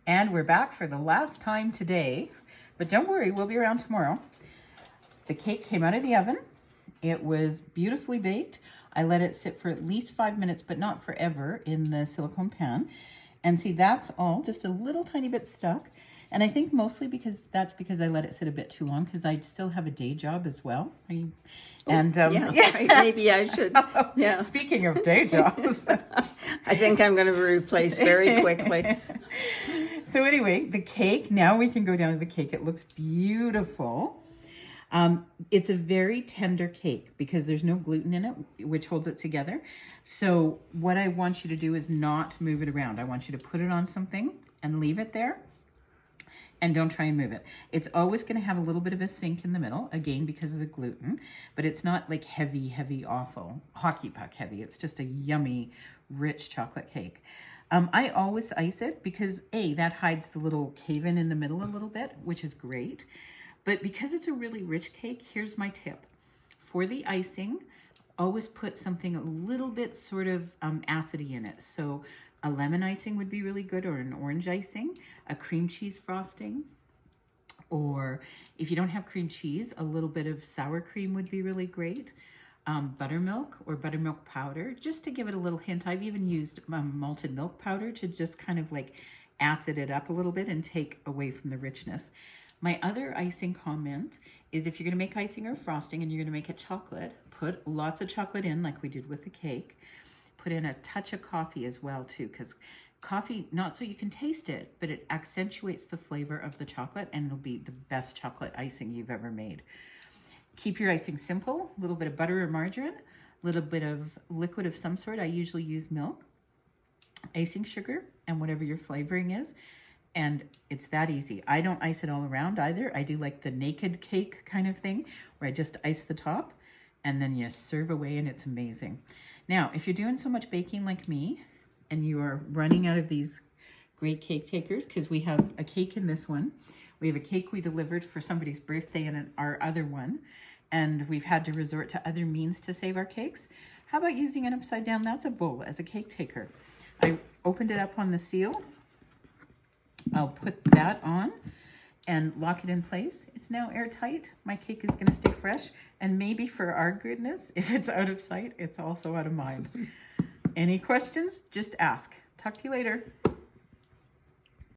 And we're back for the last time today, but don't worry, we'll be around tomorrow. The cake came out of the oven. It was beautifully baked. I let it sit for at least 5 minutes, but not forever, in the silicone pan. And see, that's all, just a little tiny bit stuck. And I think mostly because I let it sit a bit too long, because I still have a day job as well. Yeah, right. Maybe I should. Yeah. Speaking of day jobs. I think I'm going to replace very quickly. So anyway, the cake, now we can go down to the cake. It looks beautiful. It's a very tender cake because there's no gluten in it, which holds it together. So what I want you to do is not move it around. I want you to put it on something and leave it there. And don't try and move it. It's always going to have a little bit of a sink in the middle, again, because of the gluten, but it's not like heavy, awful, hockey puck heavy. It's just a yummy, rich chocolate cake. I always ice it because that hides the little cave-in in the middle a little bit, which is great. But because it's a really rich cake, here's my tip. For the icing, always put something a little bit sort of acidy in it. So a lemon icing would be really good, or an orange icing, a cream cheese frosting, or if you don't have cream cheese, a little bit of sour cream would be really great. Buttermilk or buttermilk powder, just to give it a little hint. I've even used malted milk powder to just kind of like acid it up a little bit and take away from the richness. My other icing comment is, if you're going to make icing or frosting and you're going to make it chocolate, put lots of chocolate in like we did with the cake. Put in a touch of coffee as well too, because coffee, not so you can taste it, but it accentuates the flavor of the chocolate, and it'll be the best chocolate icing you've ever made. Keep your icing simple, a little bit of butter or margarine, a little bit of liquid of some sort. I usually use milk, icing sugar, and whatever your flavoring is. And it's that easy. I don't ice it all around either. I do like the naked cake kind of thing, where I just ice the top and then you serve away, and it's amazing. Now, if you're doing so much baking like me and you are running out of these great cake takers, because we have a cake in this one, we have a cake we delivered for somebody's birthday in our other one, and we've had to resort to other means to save our cakes. How about using an upside down? That's a bowl as a cake taker. I opened it up on the seal. I'll put that on and lock it in place. It's now airtight. My cake is going to stay fresh, and maybe, for our goodness, if it's out of sight, it's also out of mind. Any questions? Just ask. Talk to you later.